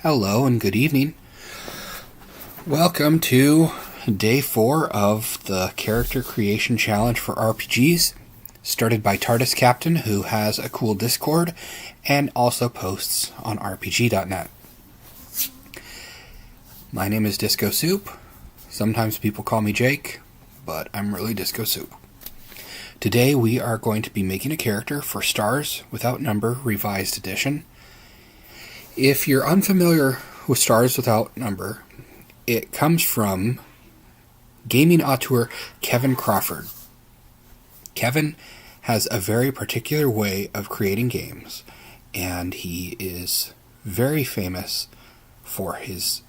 Hello and good evening. Welcome to day 4 of the Character Creation Challenge for RPGs, started by TARDIS Captain, who has a cool Discord and also posts on RPG.net. My name is Disco Soup. Sometimes people call me Jake, but I'm really Disco Soup. Today we are going to be making a character for Stars Without Number Revised Edition. If you're unfamiliar with Stars Without Number, it comes from gaming auteur Kevin Crawford. Kevin has a very particular way of creating games, and he is very famous for his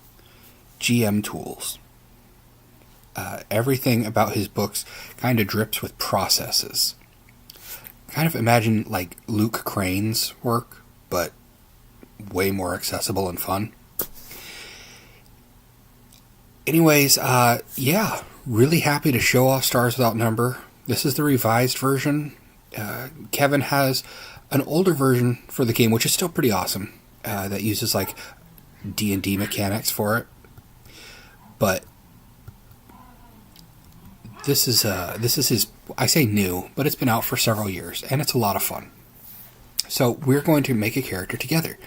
GM tools. Everything about his books kind of drips with processes. Kind of imagine like Luke Crane's work, but way more accessible and fun. Anyways, really happy to show off Stars Without Number. This is the revised version. Kevin has an older version for the game, which is still pretty awesome, that uses like D&D mechanics for it. But this is his, I say new, but it's been out for several years, and it's a lot of fun. So we're going to make a character together.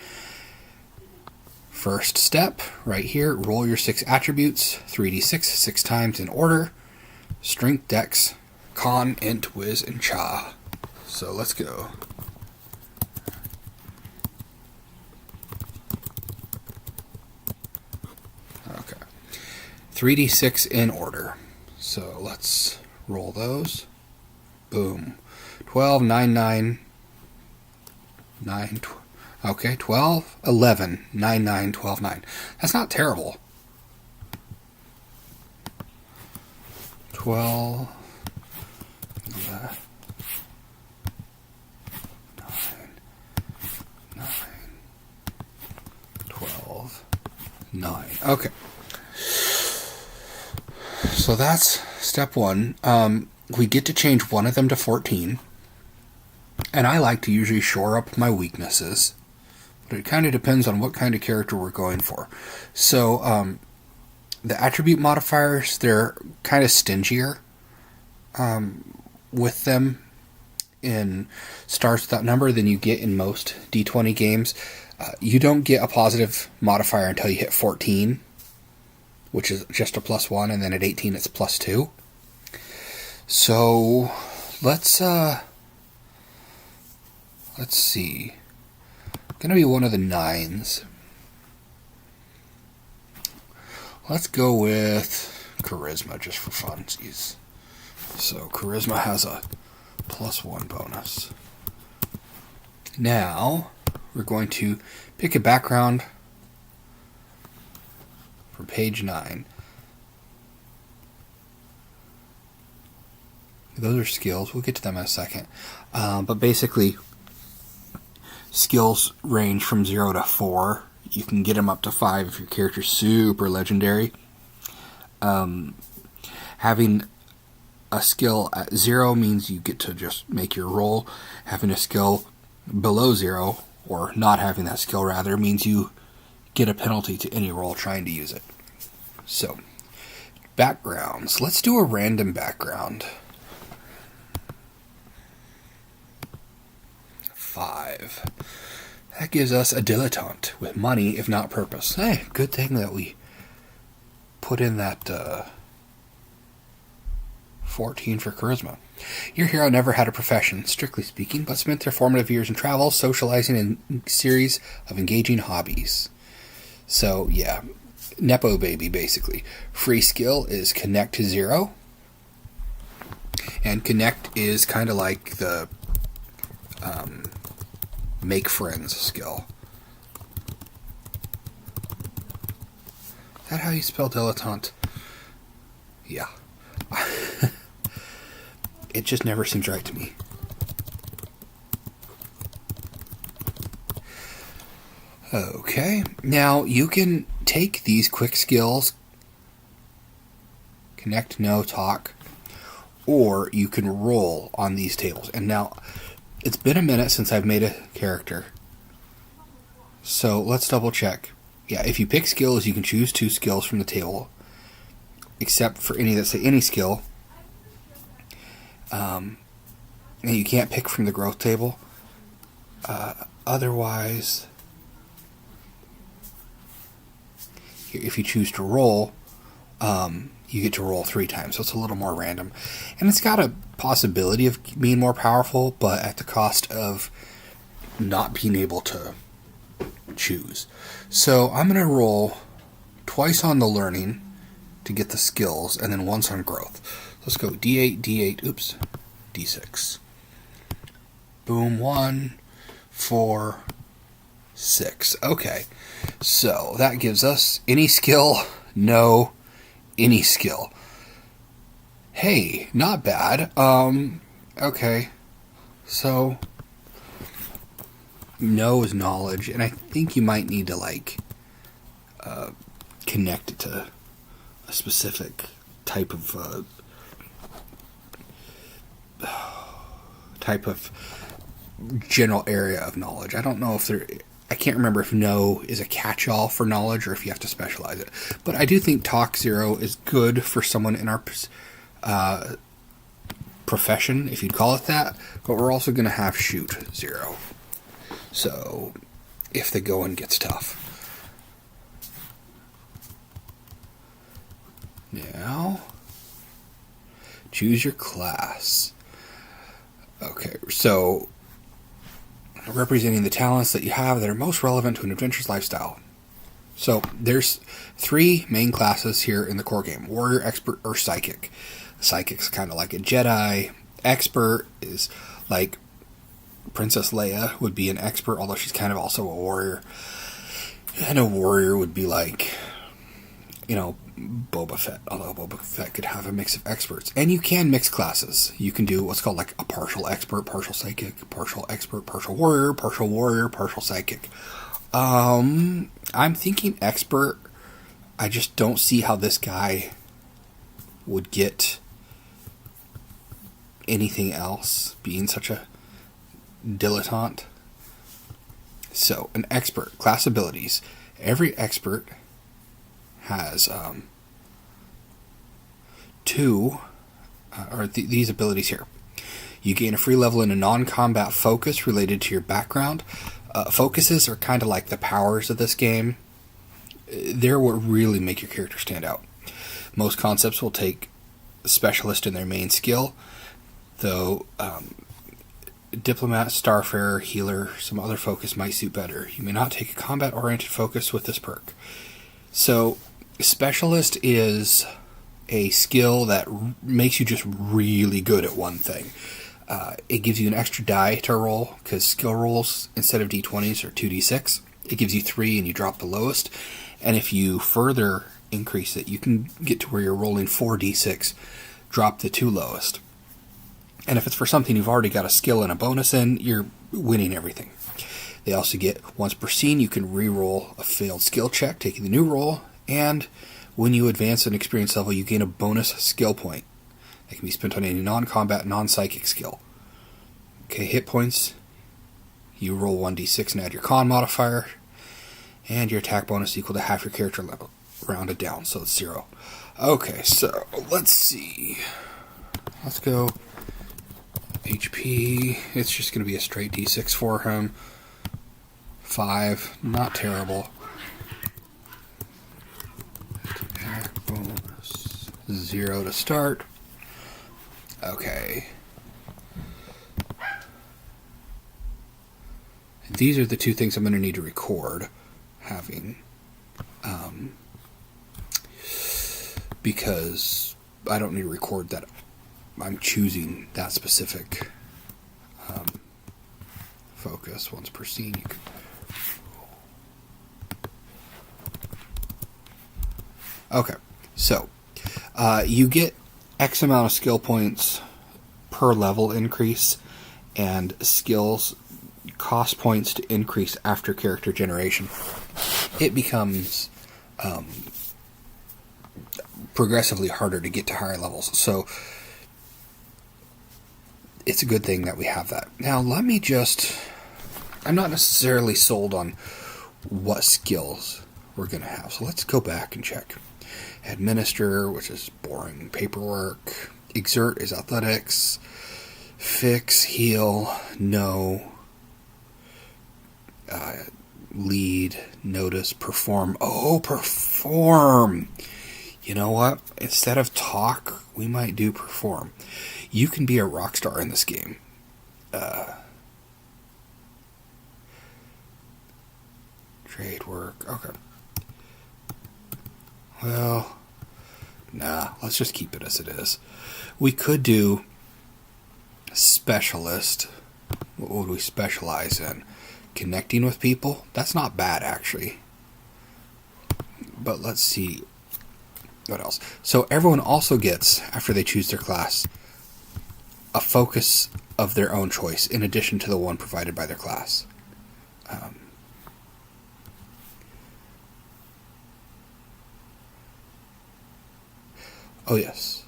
First step, right here, roll your 6 attributes, 3d6, 6 times in order. Strength, Dex, Con, Int, Wiz, and Cha. So let's go. Okay. 3d6 in order. So let's roll those. Boom. 12, 9, 9, 9, 12. Okay, 12, 11, 9, 9, 12, 9. That's not terrible. 12, 9, 9, 12, 9. Okay. So that's step 1. We get to change one of them to 14. And I like to usually shore up my weaknesses. But it kind of depends on what kind of character we're going for. So, the attribute modifiers, they're kind of stingier with them in Stars Without Number than you get in most D20 games. You don't get a positive modifier until you hit 14, which is just a +1, and then at 18 it's +2. So, let's see. Gonna be one of the 9s. Let's go with Charisma just for funsies. So Charisma has a +1 bonus. Now we're going to pick a background for page 9. Those are skills. We'll get to them in a second. But basically, skills range from 0 to 4. You can get them up to 5 if your character's super legendary. Having a skill at 0 means you get to just make your roll. Having a skill below 0, or not having that skill rather, means you get a penalty to any roll trying to use it. So, backgrounds. Let's do a random background. 5. That gives us a dilettante with money, if not purpose. Hey, good thing that we put in that 14 for charisma. Your hero never had a profession, strictly speaking, but spent their formative years in travel, socializing, and a series of engaging hobbies. So, yeah, Nepo baby, basically. Free skill is Connect to 0. And Connect is kind of like the Make Friends skill. Is that how you spell dilettante? Yeah. It just never seems right to me. Okay. Now, you can take these quick skills, Connect, No, Talk, or you can roll on these tables. And now, it's been a minute since I've made a character. So let's double check. Yeah, if you pick skills, you can choose 2 skills from the table, except for any that say any skill. And you can't pick from the growth table. Otherwise, if you choose to roll, you get to roll 3 times, so it's a little more random. And it's got a possibility of being more powerful, but at the cost of not being able to choose. So I'm going to roll twice on the learning to get the skills, and then once on growth. Let's go D8, D8, oops, D6. Boom, 1, 4, 6. Okay, so that gives us any skill, no, any skill. Hey, not bad. Okay, so no is knowledge, and I think you might need to connect it to a specific type of general area of knowledge. I don't know if I can't remember if no is a catch-all for knowledge or if you have to specialize it. But I do think Talk 0 is good for someone in our profession, if you'd call it that. But we're also going to have Shoot 0. So, if the going gets tough. Now, choose your class. Okay, so representing the talents that you have that are most relevant to an adventurous lifestyle. So there's 3 main classes here in the core game: Warrior, Expert, or Psychic. Psychic's kind of like a Jedi. Expert is like Princess Leia would be an expert, although she's kind of also a warrior. And a warrior would be like, Boba Fett, although Boba Fett could have a mix of experts. And you can mix classes. You can do what's called like a partial expert, partial psychic, partial expert, partial warrior, partial psychic. I'm thinking expert. I just don't see how this guy would get anything else, being such a dilettante. So, an expert. Class abilities. Every expert has these abilities here. You gain a free level in a non-combat focus related to your background. Focuses are kind of like the powers of this game. They're what really make your character stand out. Most concepts will take specialist in their main skill, though diplomat, starfarer, healer, some other focus might suit better. You may not take a combat-oriented focus with this perk. So, specialist is a skill that makes you just really good at one thing. It gives you an extra die to roll, because skill rolls, instead of d20s, are 2d6. It gives you 3 and you drop the lowest. And if you further increase it, you can get to where you're rolling 4d6, drop the 2 lowest. And if it's for something you've already got a skill and a bonus in, you're winning everything. They also get, once per scene, you can re-roll a failed skill check, taking the new roll, and when you advance an experience level, you gain a bonus skill point. That can be spent on any non-combat, non-psychic skill. Okay, hit points. You roll 1d6 and add your con modifier, and your attack bonus equal to half your character level, rounded down, so it's 0. Okay, so let's see. Let's go HP. It's just going to be a straight d6 for him. 5, not terrible. Attack bonus 0 to start. Okay. These are the 2 things I'm going to need to record having, because I don't need to record that I'm choosing that specific focus. Once per scene, you can. Okay, so you get X amount of skill points per level increase, and skills cost points to increase after character generation. It becomes progressively harder to get to higher levels, so it's a good thing that we have that. Now, let me just... I'm not necessarily sold on what skills we're going to have. So let's go back and check. Administer, which is boring paperwork. Exert is athletics. Fix, heal, know. Lead, notice, perform. Oh, perform! You know what? Instead of talk, we might do perform. You can be a rock star in this game. Trade work. Okay. Well, nah, let's just keep it as it is. We could do specialist. What would we specialize in? Connecting with people? That's not bad, actually. But let's see what else. So everyone also gets, after they choose their class, a focus of their own choice in addition to the one provided by their class. Oh, yes.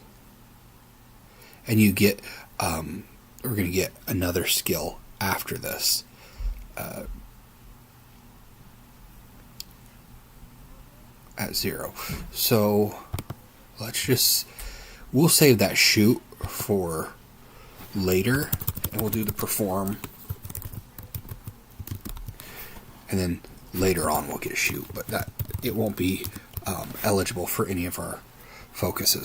And you get, we're going to get another skill after this. At 0. So, we'll save that shoot for later, and we'll do the perform. And then later on we'll get a shoot, but it won't be eligible for any of our foci.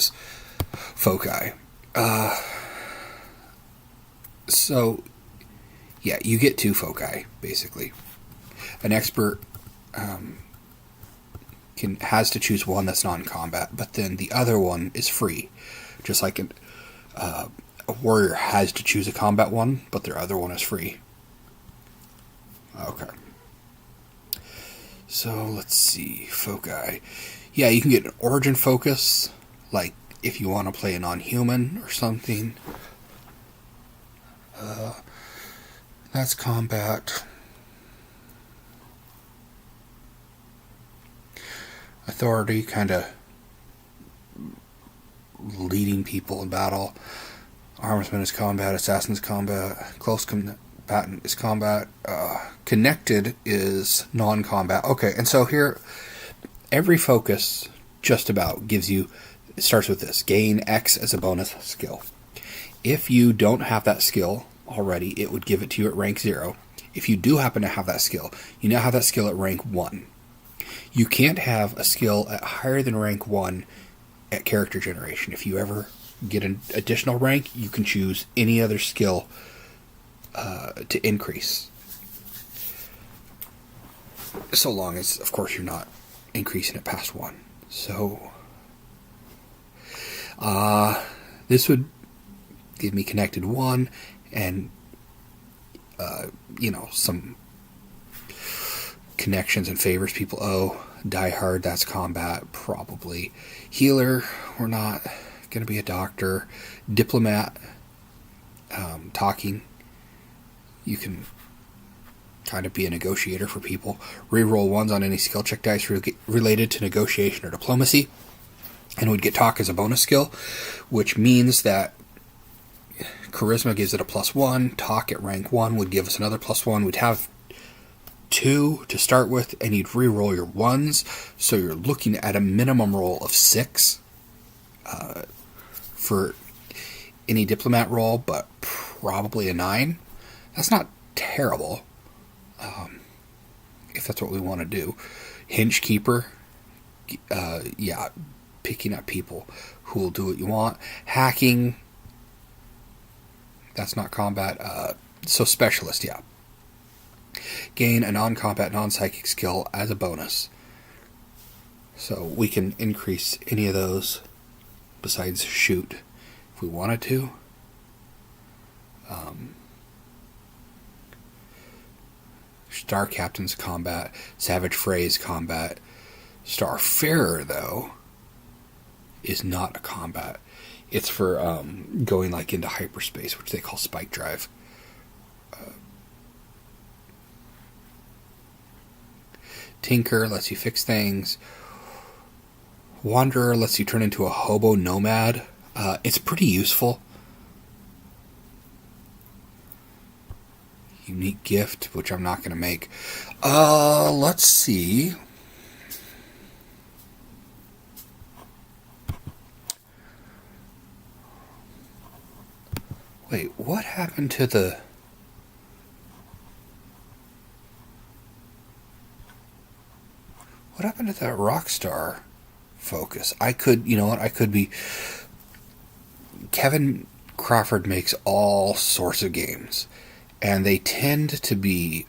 So, yeah, you get 2 foci, basically. An expert has to choose one that's non-combat, but then the other one is free. Just like a warrior has to choose a combat one, but their other one is free. Okay. So, let's see. Foci. Yeah, you can get an origin focus, like if you want to play a non-human or something. That's combat. Authority, kind of leading people in battle. Armsman is combat. Assassin is combat. Close combatant is combat. Connected is non-combat. Okay, and so here, every focus just about gives you, it starts with this. Gain X as a bonus skill. If you don't have that skill already, it would give it to you at rank 0. If you do happen to have that skill, you now have that skill at rank 1. You can't have a skill at higher than rank 1 at character generation. If you ever get an additional rank, you can choose any other skill to increase. So long as, of course, you're not increasing it past 1. So, this would give me connected 1 and, some connections and favors people owe. Die Hard, that's combat, probably. Healer, we're not going to be a doctor. Diplomat, talking. You can kind of be a negotiator for people. Reroll 1s on any skill check dice related to negotiation or diplomacy. And would get talk as a bonus skill, which means that charisma gives it a +1. Talk at rank 1 would give us another +1. We'd have 2 to start with, and you'd re-roll your 1s, so you're looking at a minimum roll of 6 for any diplomat roll, but probably a 9. That's not terrible, if that's what we want to do. Hinge Keeper, picking up people who will do what you want. Hacking, that's not combat, so Specialist, yeah. Gain a non-combat, non-psychic skill as a bonus. So we can increase any of those besides shoot if we wanted to. Star Captain's combat. Savage Phrase combat. Starfarer, though, is not a combat. It's for going like into hyperspace, which they call spike drive. Tinker lets you fix things. Wanderer lets you turn into a hobo nomad. It's pretty useful. Unique gift, which I'm not going to make. Let's see. Wait, what happened to the... What happened to that Rockstar focus? I could, you know what, I could be... Kevin Crawford makes all sorts of games, and they tend to be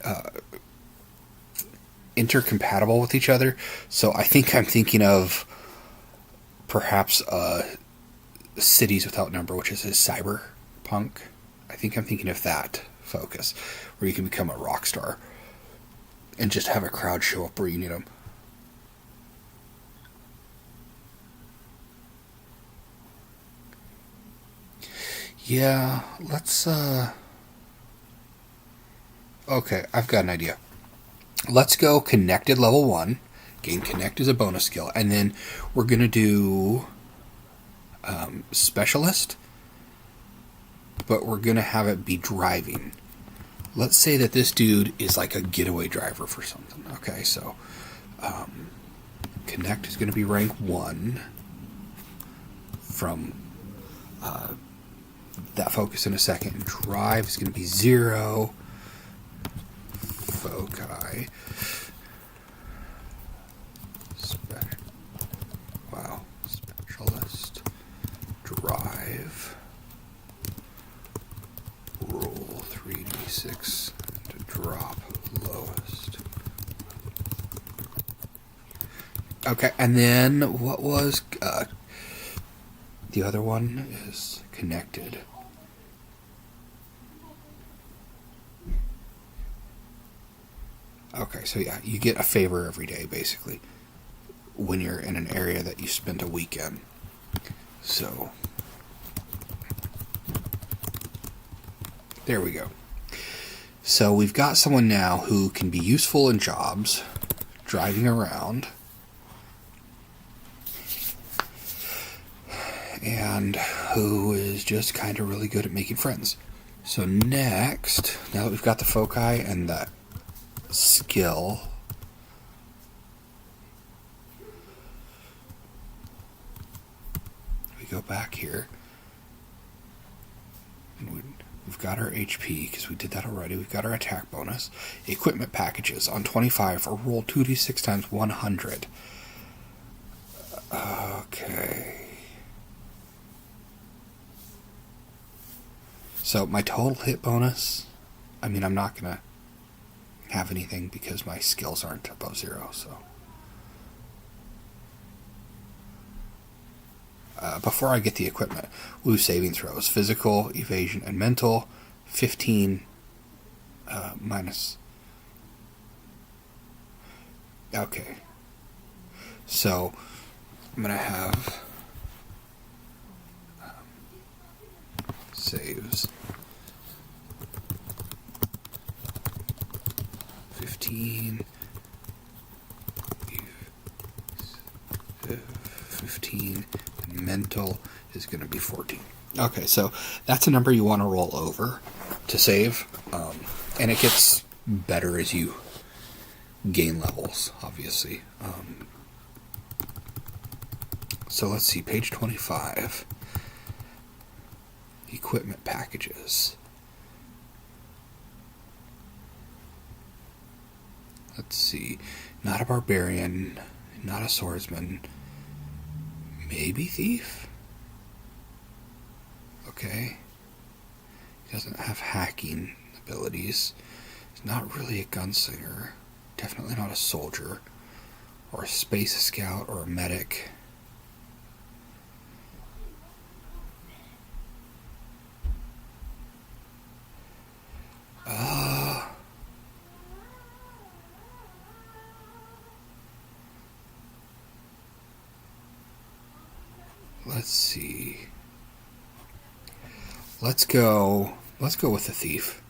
intercompatible with each other, so I think I'm thinking of perhaps Cities Without Number, which is his cyberpunk. I think I'm thinking of that focus, where you can become a rock star and just have a crowd show up where you need them. Yeah, let's okay, I've got an idea. Let's go Connected level 1. Gain Connect is a bonus skill. And then we're going to do Specialist, but we're going to have it be driving. Let's say that this dude is like a getaway driver for something. Okay, so Connect is going to be rank 1 from that focus in a second. Drive is going to be 0. Foci. Wow. Specialist. Drive. Roll 3d6 to drop lowest. Okay, and then what was... the other one is Connected. Okay, so yeah, you get a favor every day, basically, when you're in an area that you spent a week in. So, there we go. So we've got someone now who can be useful in jobs, driving around, and who is just kind of really good at making friends. So next, now that we've got the foci and that skill, we go back here, and we've got our HP, because we did that already. We've got our attack bonus. Equipment packages on 25, or roll 2d6 times 100. Okay. So my total hit bonus, I mean, I'm not going to have anything because my skills aren't above 0, so. Before I get the equipment, lose saving throws. Physical, evasion, and mental, 15 minus. Okay. So, I'm going to have saves. 15 mental is going to be 14. Okay, so that's a number you want to roll over to save, and it gets better as you gain levels, obviously. So let's see, page 25, equipment packages. Let's see, not a barbarian, not a swordsman, maybe thief? Okay. He doesn't have hacking abilities. He's not really a gunslinger. Definitely not a soldier. Or a space scout or a medic. Let's see. Let's go with the thief,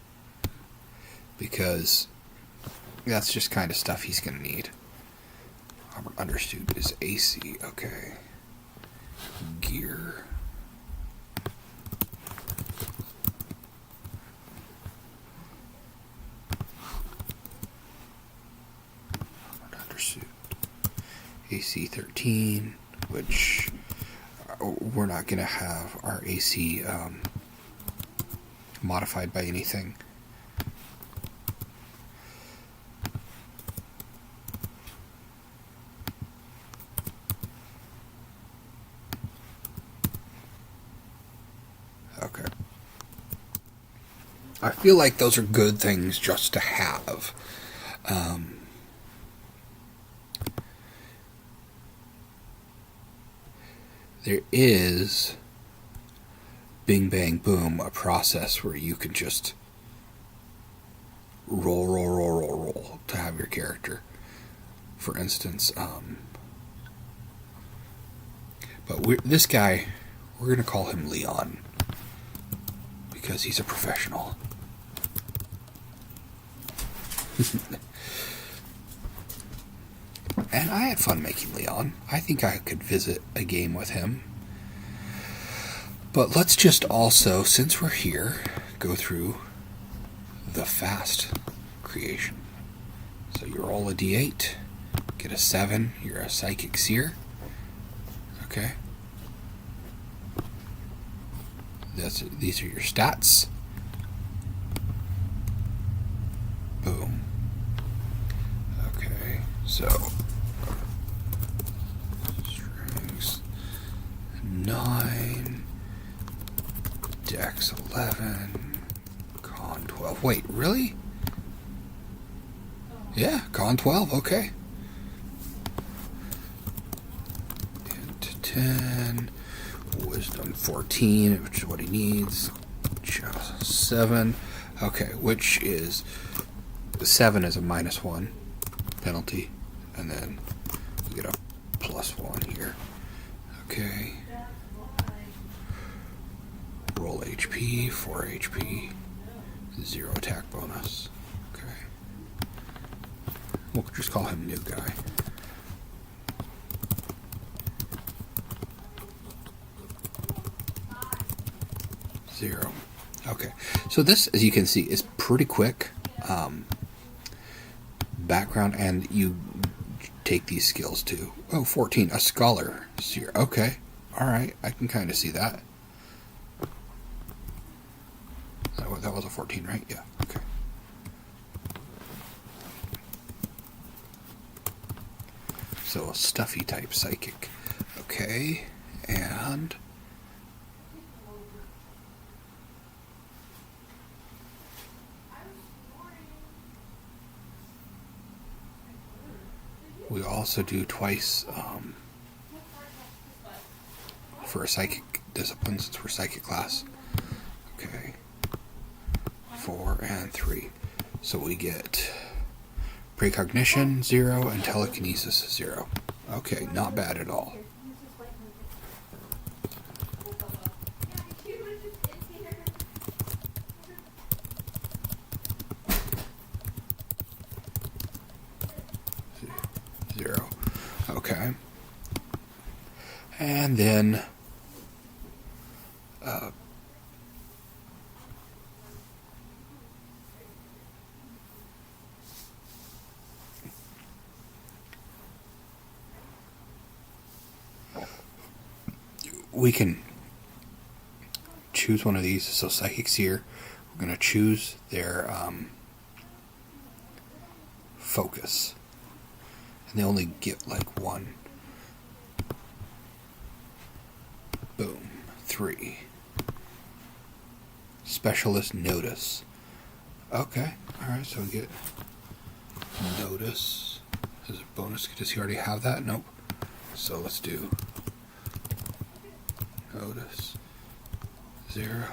because that's just kind of stuff he's going to need. Armored undersuit is AC. Okay. Gear. Armored undersuit. AC 13, which we're not going to have our AC modified by anything. Okay. I feel like those are good things just to have. There is Bing Bang Boom, a process where you can just roll to have your character. For instance, this guy, we're going to call him Leon because he's a professional. And I had fun making Leon. I think I could visit a game with him. But let's just also, since we're here, go through the fast creation. So you roll a d8, get a 7, you're a psychic seer. Okay. These are your stats. Boom. Okay, so strengths 9, dex 11, con 12. Wait, really? Yeah, con 12, okay. Int 10, wisdom 14, which is what he needs. Just 7. Okay, which is 7 is a -1 penalty, and then we get a +1 here. Okay. Roll HP, 4 HP, 0 attack bonus. Okay. We'll just call him new guy. Zero. Okay. So this, as you can see, is pretty quick. Background, and you take these skills too. Oh, 14, a scholar. Okay. Alright, I can kind of see that. That was a 14, right? Yeah, okay. So a stuffy type psychic. Okay, and we also do twice for a psychic discipline, since we're psychic class. Okay. 4 and 3. So we get precognition 0 and telekinesis 0. Okay, not bad at all. Zero. Okay. And then we can choose one of these. So Psychic Seer, we're going to choose their focus. And they only get like one. Boom. 3. Specialist Notice. Okay. Alright, so we get Notice as a bonus. Does he already have that? Nope. So let's do Notice 0.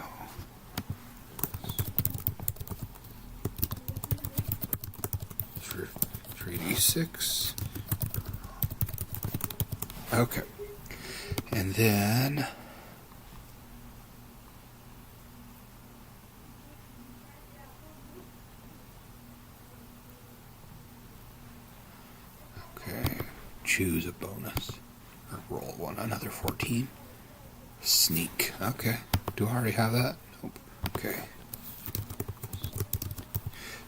3d6. Okay. And then choose a bonus or roll one. Another 14. Sneak. Okay. Do I already have that? Nope. Okay.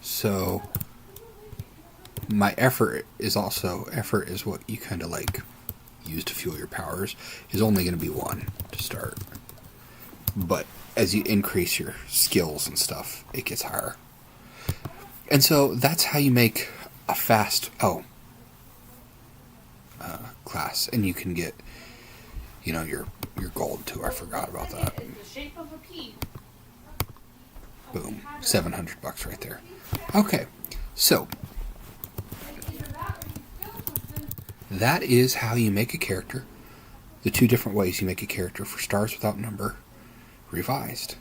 So my effort is what you kind of like use to fuel your powers, is only going to be 1 to start. But as you increase your skills and stuff, it gets higher. And so that's how you make a fast class, and you can get, your gold too. I forgot about that. Boom, $700 right there. Okay, so that is how you make a character. The 2 different ways you make a character for Stars Without Number Revised.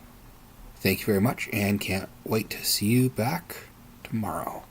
Thank you very much, and can't wait to see you back tomorrow.